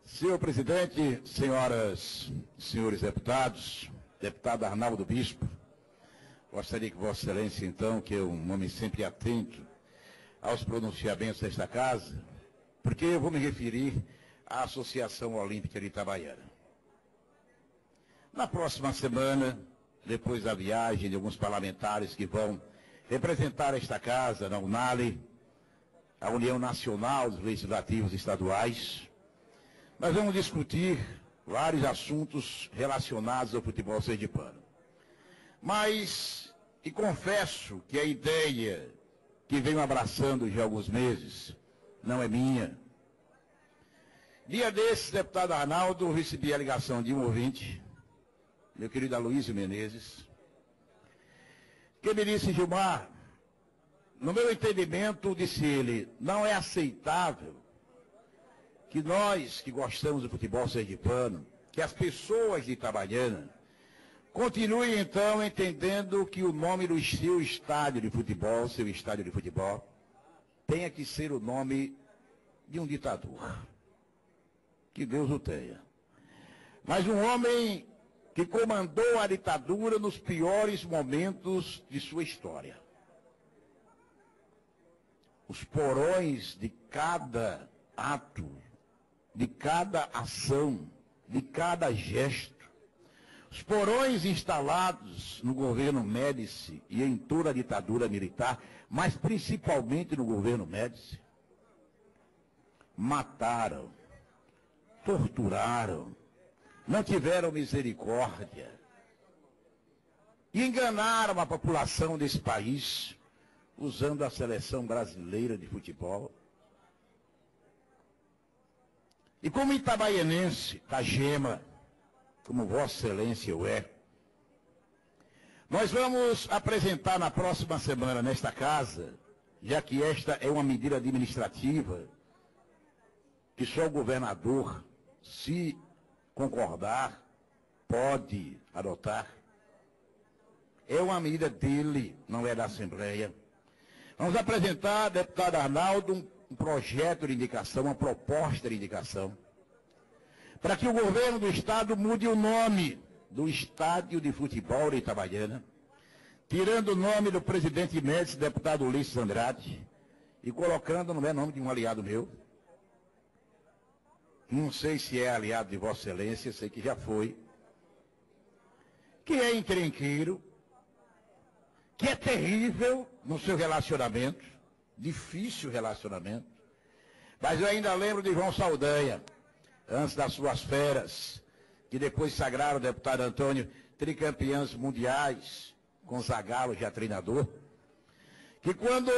Senhor presidente, senhoras e senhores deputados, deputado Arnaldo Bispo, gostaria que Vossa Excelência, então, que é um homem sempre atento aos pronunciamentos desta casa, porque eu vou me referir à Associação Olímpica de Itabaiana. Na próxima semana, depois da viagem de alguns parlamentares que vão representar esta casa na UNALE, a União Nacional dos Legislativos Estaduais, nós vamos discutir vários assuntos relacionados ao futebol sergipano. Mas, e confesso que a ideia que venho abraçando já há alguns meses não é minha. Dia desses, deputado Arnaldo, recebi a ligação de um ouvinte, meu querido Aloysio Menezes, que me disse: Gilmar, no meu entendimento, disse ele, não é aceitável que nós que gostamos do futebol sergipano, que as pessoas de Itabaiana, continuem então entendendo que o nome do seu estádio de futebol, tenha que ser o nome de um ditador. Que Deus o tenha. Mas um homem que comandou a ditadura nos piores momentos de sua história. Os porões de cada ato, de cada ação, de cada gesto, os porões instalados no governo Médici e em toda a ditadura militar, mas principalmente no governo Médici, mataram, torturaram, não tiveram misericórdia, e enganaram a população desse país, usando a seleção brasileira de futebol. E como itabaianense da Gema, como Vossa Excelência o é, nós vamos apresentar na próxima semana nesta casa, já que esta é uma medida administrativa, que só o governador, se concordar, pode adotar. É uma medida dele, não é da Assembleia. Vamos apresentar, deputado Arnaldo, um projeto de indicação, uma proposta de indicação, para que o governo do Estado mude o nome do estádio de futebol de Itabaiana, tirando o nome do presidente Médici, deputado Ulisses Andrade, e colocando no nome de um aliado meu. Não sei se é aliado de Vossa Excelência, sei que já foi, que é encrenqueiro, que é terrível no seu relacionamento, difícil relacionamento, mas eu ainda lembro de João Saldanha, antes das suas feras, que depois sagraram o deputado Antônio, tricampeões mundiais, com Zagallo já treinador, que quando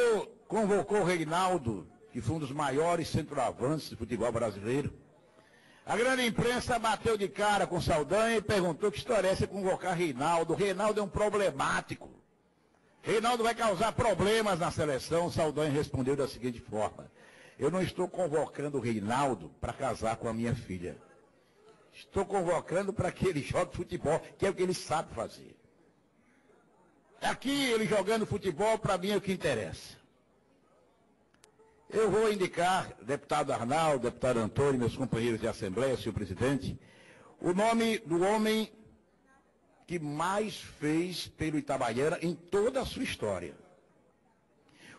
convocou o Reinaldo, que foi um dos maiores centroavantes do futebol brasileiro, a grande imprensa bateu de cara com Saldanha e perguntou que história é essa convocar Reinaldo. Reinaldo é um problemático. Reinaldo vai causar problemas na seleção. Saldanha respondeu da seguinte forma: eu não estou convocando o Reinaldo para casar com a minha filha. Estou convocando para que ele jogue futebol, que é o que ele sabe fazer. Aqui, ele jogando futebol, para mim é o que interessa. Eu vou indicar, deputado Arnaldo, deputado Antônio, meus companheiros de Assembleia, senhor presidente, o nome do homem que mais fez pelo Itabaiana em toda a sua história.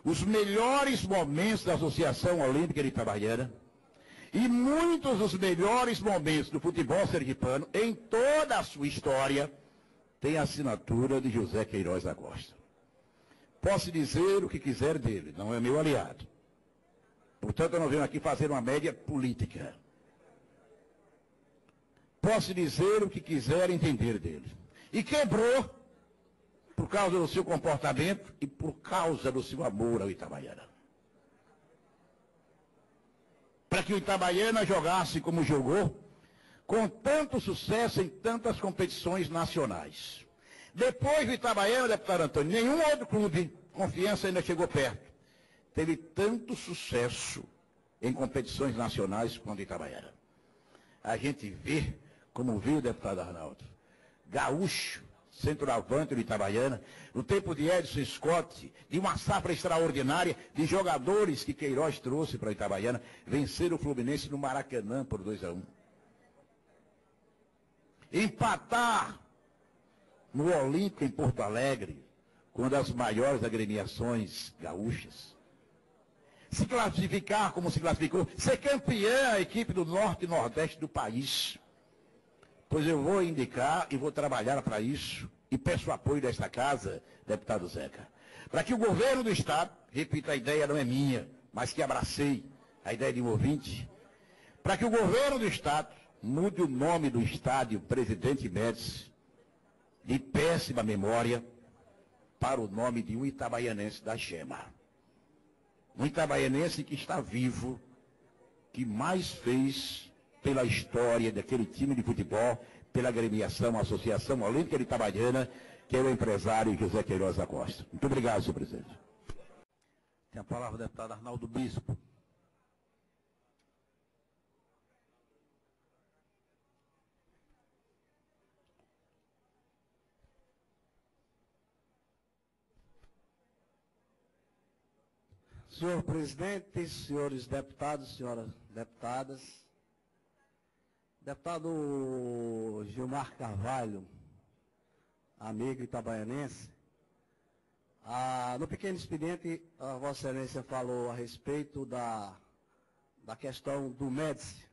Os melhores momentos da Associação Olímpica de Itabaiana e muitos dos melhores momentos do futebol sergipano em toda a sua história tem a assinatura de José Queiroz da Costa. Posso dizer o que quiser dele, não é meu aliado. Portanto, eu não venho aqui fazer uma média política. Posso dizer o que quiser entender dele. E quebrou por causa do seu comportamento e por causa do seu amor ao Itabaiana. Para que o Itabaiana jogasse como jogou, com tanto sucesso em tantas competições nacionais. Depois do Itabaiana, deputado Antônio, nenhum outro clube, Confiança ainda chegou perto, teve tanto sucesso em competições nacionais quanto o Itabaiana. A gente vê, como viu o deputado Arnaldo, gaúcho, centroavante do Itabaiana, no tempo de Edson Scott, de uma safra extraordinária de jogadores que Queiroz trouxe para o Itabaiana, vencer o Fluminense no Maracanã por 2-1. empatar no Olímpico em Porto Alegre, com uma das maiores agremiações gaúchas, se classificar como se classificou, ser campeã a equipe do Norte e Nordeste do país. Pois eu vou indicar e vou trabalhar para isso, e peço o apoio desta casa, deputado Zeca, para que o governo do Estado, repito, a ideia não é minha, mas que abracei a ideia de um ouvinte, para que o governo do Estado mude o nome do estádio Presidente Médici, de péssima memória, para o nome de um itabaianense da Gema. Um itabaianense que está vivo, que mais fez pela história daquele time de futebol, pela agremiação, Associação Olímpica de Itabaiana, que é o empresário José Queiroz da Costa. Muito obrigado, senhor presidente. Tem a palavra o deputado Arnaldo Bispo. Senhor presidente, senhores deputados, senhoras deputadas, deputado Gilmar Carvalho, amigo itabaianense, no pequeno expediente, a Vossa Excelência falou a respeito da questão do Médici,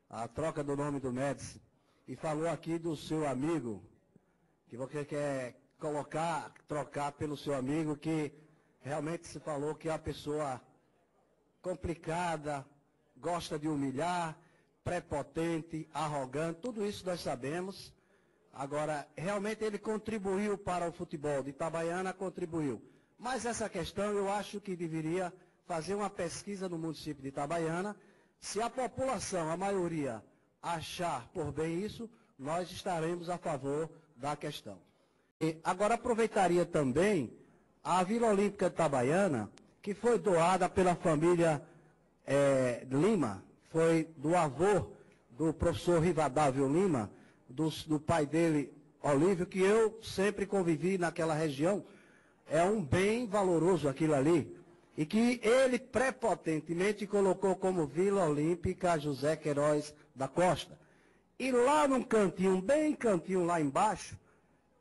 a troca do nome do Médici, e falou aqui do seu amigo, que você quer trocar pelo seu amigo, que realmente se falou que é uma pessoa complicada, gosta de humilhar, prepotente, arrogante, tudo isso nós sabemos. Agora, realmente ele contribuiu para o futebol de Itabaiana, contribuiu. Mas essa questão eu acho que deveria fazer uma pesquisa no município de Itabaiana. Se a população, a maioria, achar por bem isso, nós estaremos a favor da questão. E agora aproveitaria também a Vila Olímpica de Itabaiana, que foi doada pela família Lima, foi do avô do professor Rivadavio Lima, do pai dele, Olívio, que eu sempre convivi naquela região. É um bem valoroso aquilo ali, e que ele prepotentemente colocou como Vila Olímpica José Queiroz da Costa. E lá num cantinho, bem cantinho lá embaixo,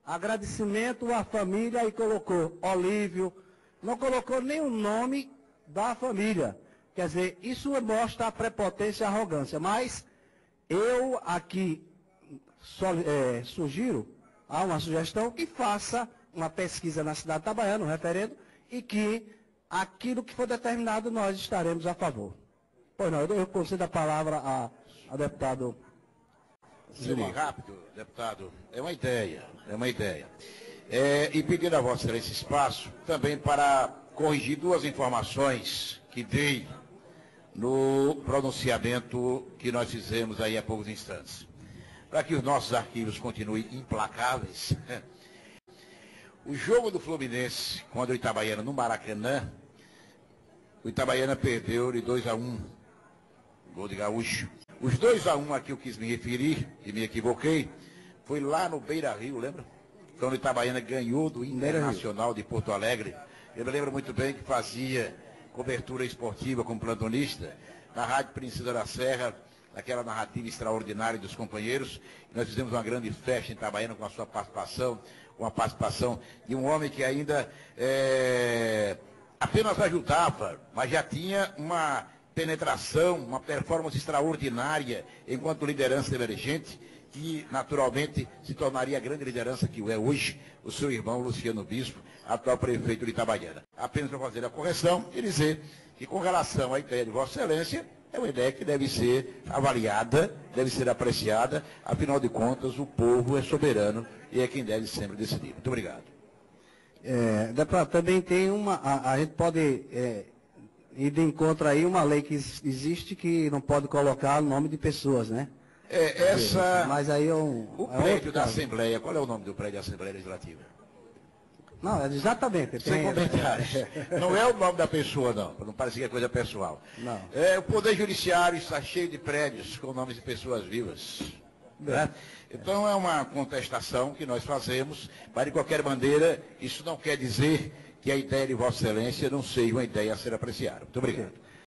agradecimento à família, e colocou Olívio, não colocou nem o nome da família. Quer dizer, isso mostra a prepotência e a arrogância. Mas eu aqui sugiro, há uma sugestão, que faça uma pesquisa na cidade de Itabaiana, um referendo, e que aquilo que for determinado nós estaremos a favor. Pois não, eu concedo a palavra a deputado. Seria rápido, deputado. É uma ideia. E pedir a Vossa Excelência espaço também para corrigir duas informações que dei no pronunciamento que nós fizemos aí há poucos instantes. Para que os nossos arquivos continuem implacáveis. O jogo do Fluminense contra o Itabaiana no Maracanã, o Itabaiana perdeu de 2-1, gol de Gaúcho. Os 2-1 a que eu quis me referir, e me equivoquei, foi lá no Beira-Rio, lembra? Quando o Itabaiana ganhou do Internacional de Porto Alegre. Eu me lembro muito bem que fazia cobertura esportiva como plantonista na Rádio Princesa da Serra, aquela narrativa extraordinária dos companheiros. Nós fizemos uma grande festa em Itabaiana com a sua participação, com a participação de um homem que ainda apenas ajudava, mas já tinha uma penetração, uma performance extraordinária enquanto liderança emergente, que naturalmente se tornaria a grande liderança que é hoje, o seu irmão Luciano Bispo, atual prefeito de Itabaiana. Apenas para fazer a correção e dizer que, com relação à ideia de Vossa Excelência, é uma ideia que deve ser avaliada, deve ser apreciada, afinal de contas o povo é soberano e é quem deve sempre decidir. Muito obrigado. Deputado, também tem a gente pode ir de encontro aí uma lei que existe que não pode colocar o nome de pessoas, né? Mas aí o prédio da Assembleia, qual é o nome do prédio da Assembleia Legislativa? Não, exatamente. Sem comentários. Não é o nome da pessoa, não, para não parecer que é coisa pessoal. Não. O Poder Judiciário está cheio de prédios com nomes de pessoas vivas. Né? Então é uma contestação que nós fazemos, mas de qualquer maneira, isso não quer dizer que a ideia de Vossa Excelência não seja uma ideia a ser apreciada. Muito obrigado.